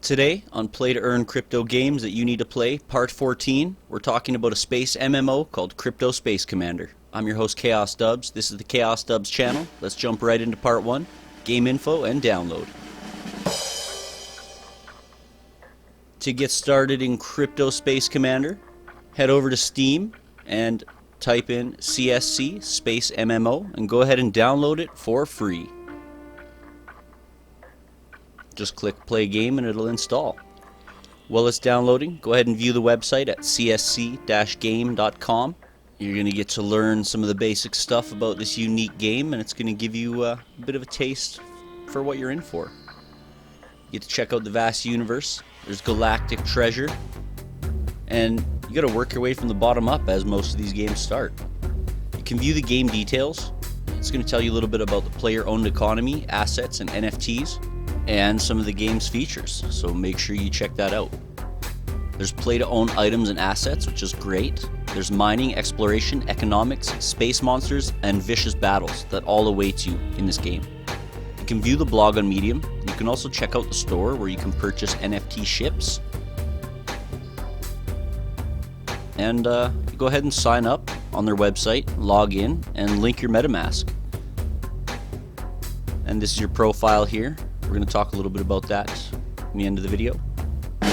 Today on Play to Earn Crypto Games That You Need to Play, Part 14, we're talking about a space MMO called Crypto Space Commander. I'm your host Chaos Dubs. This is the Chaos Dubs channel. Let's jump right into Part 1, game info and download. To get started in Crypto Space Commander, head over to Steam and type in CSC Space MMO and go ahead and download it for free. Just click play game and it'll install. While it's downloading, go ahead and view the website at csc-game.com. You're going to get to learn some of the basic stuff about this unique game, and it's going to give you a bit of a taste for what you're in for. You get to check out the vast universe. There's galactic treasure, and you got to work your way from the bottom up as most of these games start. You can view the game details. It's going to tell you a little bit about the player-owned economy, assets, and NFTs, and some of the game's features, so make sure you check that out. There's play-to-own items and assets, which is great. There's mining, exploration, economics, space monsters, and vicious battles that all await you in this game. You can view the blog on Medium. You can also check out the store where you can purchase NFT ships. And go ahead and sign up on their website, log in, and link your MetaMask. And this is your profile here. We're going to talk a little bit about that in the end of the video. We're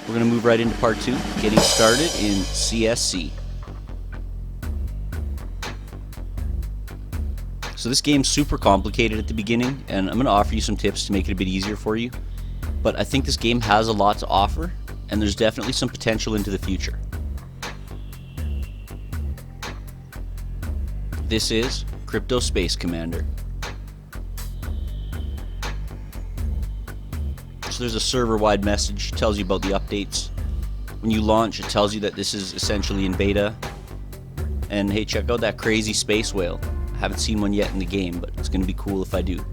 going to move right into part 2, getting started in CSC. So this game's super complicated at the beginning, and I'm going to offer you some tips to make it a bit easier for you. But I think this game has a lot to offer, and there's definitely some potential into the future. This is Crypto Space Commander. So there's a server-wide message, tells you about the updates. When you launch, it tells you that this is essentially in beta. And hey, check out that crazy space whale. I haven't seen one yet in the game, but it's going to be cool if I do.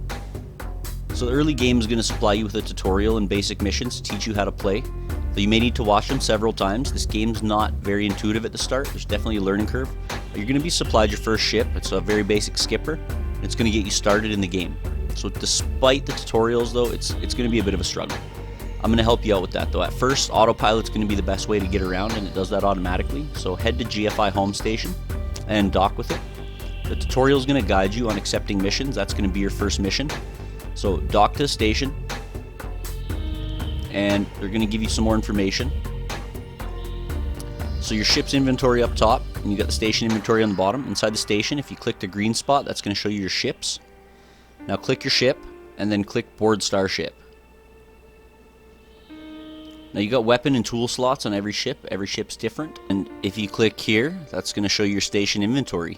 So the early game is going to supply you with a tutorial and basic missions to teach you how to play. So you may need to watch them several times. This game's not very intuitive at the start. There's definitely a learning curve. You're going to be supplied your first ship. It's a very basic skipper. It's going to get you started in the game. So despite the tutorials though, it's going to be a bit of a struggle. I'm going to help you out with that though. At first, autopilot's going to be the best way to get around, and it does that automatically. So head to GFI Home Station and dock with it. The tutorial is going to guide you on accepting missions. That's going to be your first mission. So dock to the station, and they're going to give you some more information. So your ship's inventory up top, and you got the station inventory on the bottom. Inside the station, if you click the green spot, that's going to show you your ships. Now click your ship, and then click board starship. Now you got weapon and tool slots on every ship. Every ship's different. And if you click here, that's going to show your station inventory.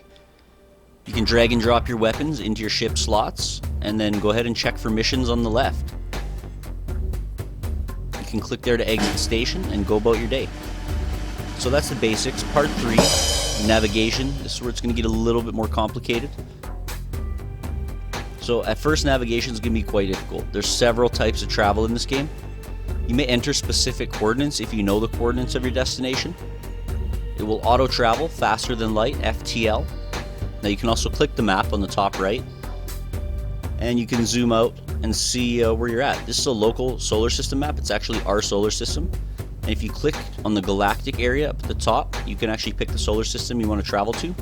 You can drag and drop your weapons into your ship slots, and then go ahead and check for missions on the left. You can click there to exit the station and go about your day. So that's the basics. Part 3, navigation. This is where it's going to get a little bit more complicated. So at first, navigation is going to be quite difficult. There's several types of travel in this game. You may enter specific coordinates if you know the coordinates of your destination. It will auto travel faster than light, FTL. Now you can also click the map on the top right, and you can zoom out and see where you're at. This is a local solar system map. It's actually our solar system. And if you click on the galactic area up at the top, you can actually pick the solar system you want to travel to.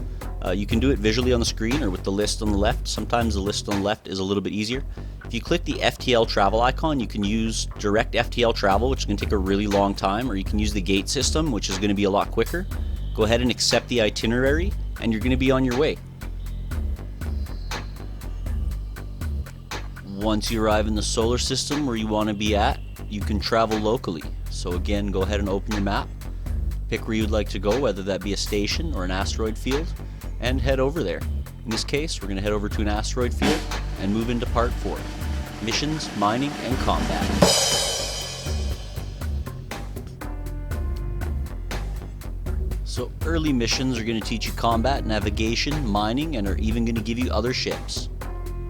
You can do it visually on the screen or with the list on the left. Sometimes the list on the left is a little bit easier. If you click the FTL travel icon, you can use direct FTL travel, which is going to take a really long time, or you can use the gate system, which is going to be a lot quicker. Go ahead and accept the itinerary, and you're going to be on your way. Once you arrive in the solar system where you want to be at, you can travel locally. So again, go ahead and open your map, pick where you'd like to go, whether that be a station or an asteroid field, and head over there. In this case, we're going to head over to an asteroid field and move into part 4, missions, mining, and combat. So early missions are going to teach you combat, navigation, mining, and are even going to give you other ships.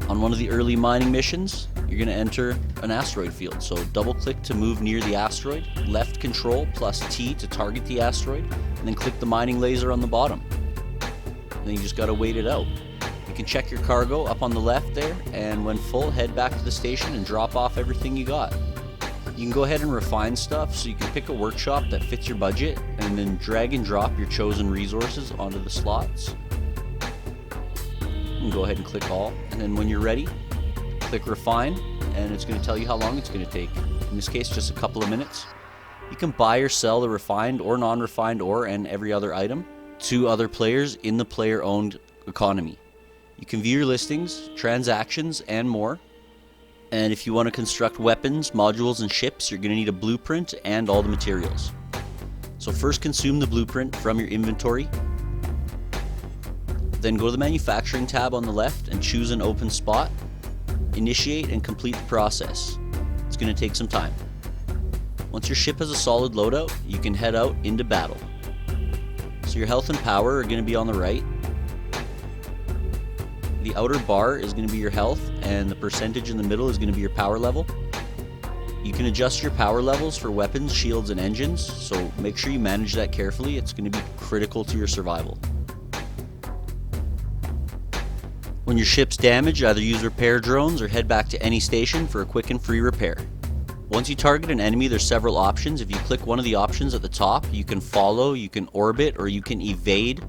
On one of the early mining missions, you're going to enter an asteroid field. So double click to move near the asteroid, left control plus T to target the asteroid, and then click the mining laser on the bottom. And then you just got to wait it out. You can check your cargo up on the left there, and when full, head back to the station and drop off everything you got. You can go ahead and refine stuff, so you can pick a workshop that fits your budget and then drag and drop your chosen resources onto the slots. You can go ahead and click all, and then when you're ready, click refine, and it's going to tell you how long it's going to take. In this case, just a couple of minutes. You can buy or sell the refined or non-refined ore and every other item to other players in the player-owned economy. You can view your listings, transactions, and more. And if you want to construct weapons, modules, and ships, you're going to need a blueprint and all the materials. So first consume the blueprint from your inventory. Then go to the manufacturing tab on the left and choose an open spot. Initiate and complete the process. It's going to take some time. Once your ship has a solid loadout, you can head out into battle. So your health and power are going to be on the right. The outer bar is going to be your health, and the percentage in the middle is going to be your power level. You can adjust your power levels for weapons, shields, and engines, so make sure you manage that carefully. It's going to be critical to your survival. When your ship's damaged, either use repair drones or head back to any station for a quick and free repair. Once you target an enemy, there's several options. If you click one of the options at the top, you can follow, you can orbit, or you can evade.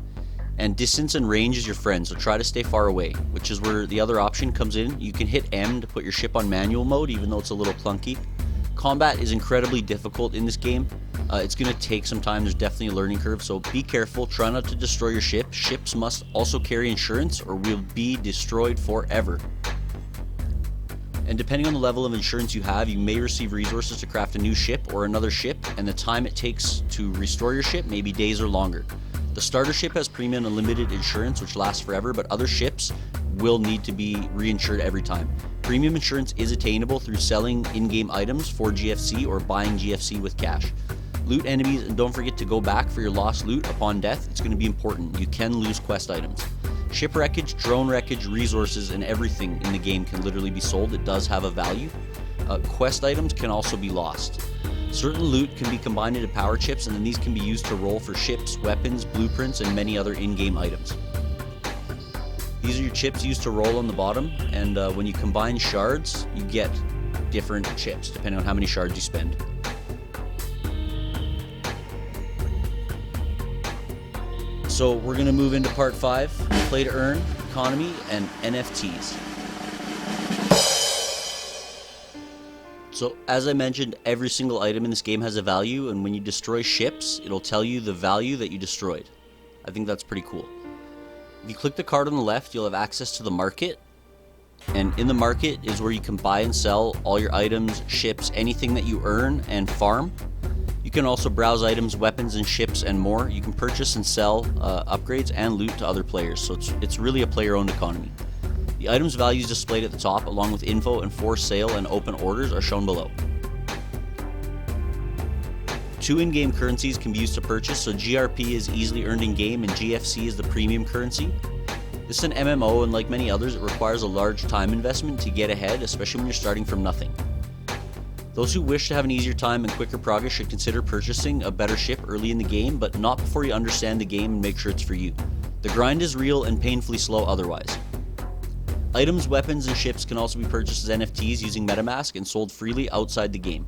And distance and range is your friend, so try to stay far away, which is where the other option comes in. You can hit M to put your ship on manual mode, even though it's a little clunky. Combat is incredibly difficult in this game. It's going to take some time. There's definitely a learning curve, so be careful. Try not to destroy your ship. Ships must also carry insurance or will be destroyed forever. And depending on the level of insurance you have, you may receive resources to craft a new ship or another ship, and the time it takes to restore your ship may be days or longer. The starter ship has premium unlimited insurance, which lasts forever, but other ships will need to be reinsured every time. Premium insurance is attainable through selling in-game items for GFC or buying GFC with cash. Loot enemies, and don't forget to go back for your lost loot upon death. It's going to be important. You can lose quest items. Ship wreckage, drone wreckage, resources, and everything in the game can literally be sold. It does have a value. Quest items can also be lost. Certain loot can be combined into power chips, and then these can be used to roll for ships, weapons, blueprints, and many other in-game items. These are your chips used to roll on the bottom, and when you combine shards, you get different chips, depending on how many shards you spend. So we're going to move into part 5, play to earn, economy, and NFTs. So as I mentioned, every single item in this game has a value, and when you destroy ships, it'll tell you the value that you destroyed. I think that's pretty cool. If you click the card on the left, you'll have access to the market, and in the market is where you can buy and sell all your items, ships, anything that you earn and farm. You can also browse items, weapons, and ships, and more. You can purchase and sell upgrades and loot to other players, so it's really a player-owned economy. The items values displayed at the top, along with info and for sale and open orders, are shown below. 2 in-game currencies can be used to purchase, so GRP is easily earned in-game and GFC is the premium currency. This is an MMO, and like many others, it requires a large time investment to get ahead, especially when you're starting from nothing. Those who wish to have an easier time and quicker progress should consider purchasing a better ship early in the game, but not before you understand the game and make sure it's for you. The grind is real and painfully slow otherwise. Items, weapons, and ships can also be purchased as NFTs using MetaMask and sold freely outside the game.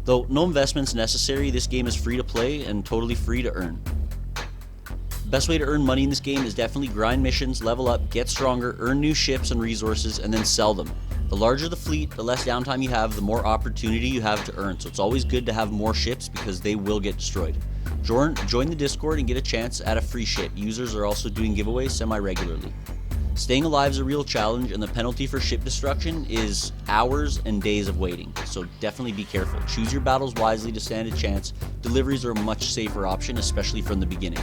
Though no investments necessary, this game is free to play and totally free to earn. The best way to earn money in this game is definitely grind missions, level up, get stronger, earn new ships and resources, and then sell them. The larger the fleet, the less downtime you have, the more opportunity you have to earn, so it's always good to have more ships because they will get destroyed. Join the Discord and get a chance at a free ship. Users are also doing giveaways semi-regularly. Staying alive is a real challenge, and the penalty for ship destruction is hours and days of waiting, so definitely be careful. Choose your battles wisely to stand a chance. Deliveries are a much safer option, especially from the beginning.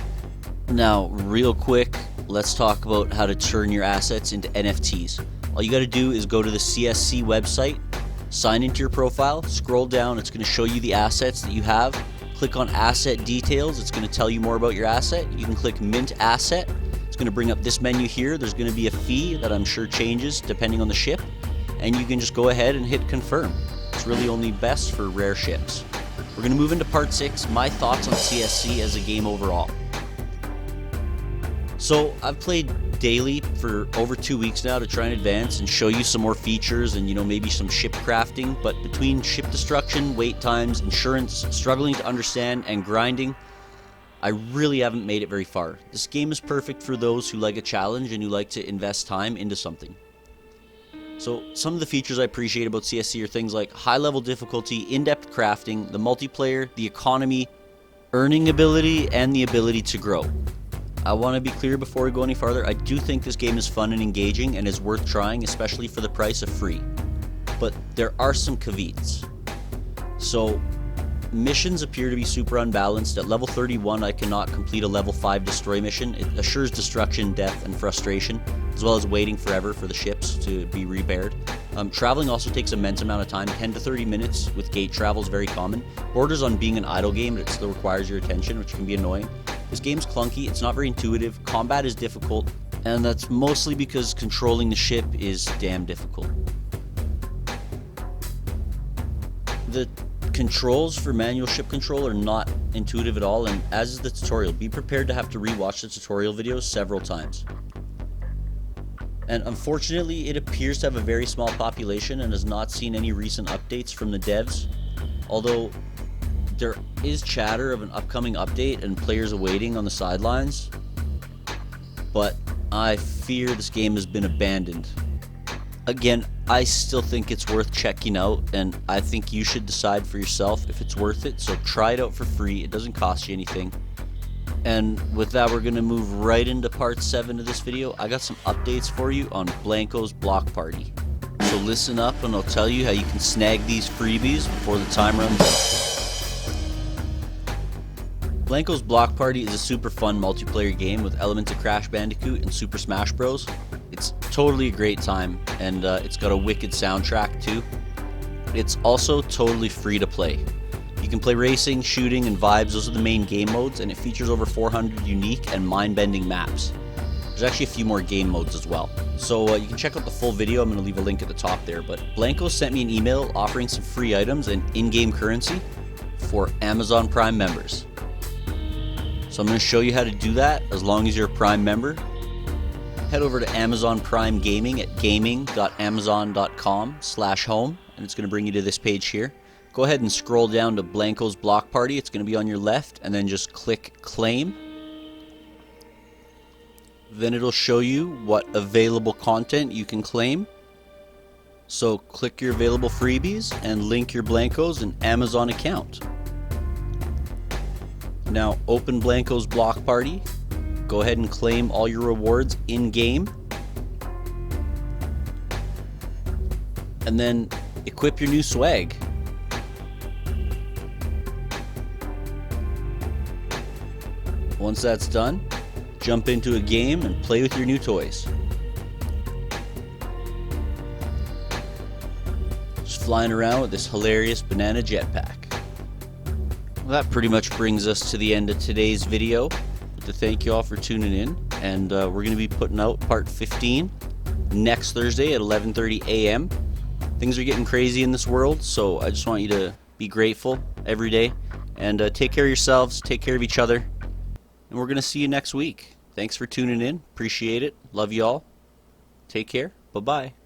Now, real quick, let's talk about how to turn your assets into NFTs. All you got to do is go to the CSC website, sign into your profile, scroll down, it's going to show you the assets that you have. Click on Asset Details, it's going to tell you more about your asset. You can click Mint Asset. Going to bring up this menu here. There's going to be a fee that I'm sure changes depending on the ship, and you can just go ahead and hit confirm. It's really only best for rare ships. We're going to move into part 6, my thoughts on CSC as a game overall. So I've played daily for over 2 weeks now to try and advance and show you some more features and, maybe some ship crafting. But between ship destruction, wait times, insurance, struggling to understand, and grinding, I really haven't made it very far. This game is perfect for those who like a challenge and who like to invest time into something. So some of the features I appreciate about CSC are things like high level difficulty, in-depth crafting, the multiplayer, the economy, earning ability, and the ability to grow. I want to be clear before we go any farther, I do think this game is fun and engaging and is worth trying, especially for the price of free. But there are some caveats. So missions appear to be super unbalanced. At level 31 I cannot complete a level 5 destroy mission. It assures destruction, death, and frustration, as well as waiting forever for the ships to be repaired. Traveling also takes an immense amount of time. 10 to 30 minutes with gate travel is very common. Borders on being an idle game, but it still requires your attention, which can be annoying. This game's clunky, it's not very intuitive, combat is difficult, and that's mostly because controlling the ship is damn difficult. The controls for manual ship control are not intuitive at all, and as is the tutorial. Be prepared to have to rewatch the tutorial videos several times. And unfortunately, it appears to have a very small population and has not seen any recent updates from the devs, although there is chatter of an upcoming update and players awaiting on the sidelines, but I fear this game has been abandoned. Again, I still think it's worth checking out, and I think you should decide for yourself if it's worth it, so try it out for free. It doesn't cost you anything. And with that, we're going to move right into part 7 of this video. I got some updates for you on Blankos Block Party. So listen up and I'll tell you how you can snag these freebies before the time runs out. Blankos Block Party is a super fun multiplayer game with elements of Crash Bandicoot and Super Smash Bros. It's totally a great time, and it's got a wicked soundtrack too. It's also totally free to play. You can play racing, shooting, and vibes. Those are the main game modes, and it features over 400 unique and mind-bending maps. There's actually a few more game modes as well. So you can check out the full video. I'm going to leave a link at the top there. But Blankos sent me an email offering some free items and in-game currency for Amazon Prime members. So I'm going to show you how to do that as long as you're a Prime member. Head over to Amazon Prime Gaming at gaming.amazon.com/home, and it's going to bring you to this page here. Go ahead and scroll down to Blankos Block Party. It's going to be on your left, and then just click Claim. Then it'll show you what available content you can claim. So click your available freebies and link your Blankos and Amazon account. Now open Blankos Block Party. Go ahead and claim all your rewards in-game. And then equip your new swag. Once that's done, jump into a game and play with your new toys. Just flying around with this hilarious banana jetpack. Well, that pretty much brings us to the end of today's video. To thank you all for tuning in, and we're going to be putting out part 15 next Thursday at 11:30 a.m. Things are getting crazy in this world, so I just want you to be grateful every day, and take care of yourselves, take care of each other, and we're going to see you next week. Thanks for tuning in. Appreciate it. Love you all. Take care. Bye-bye.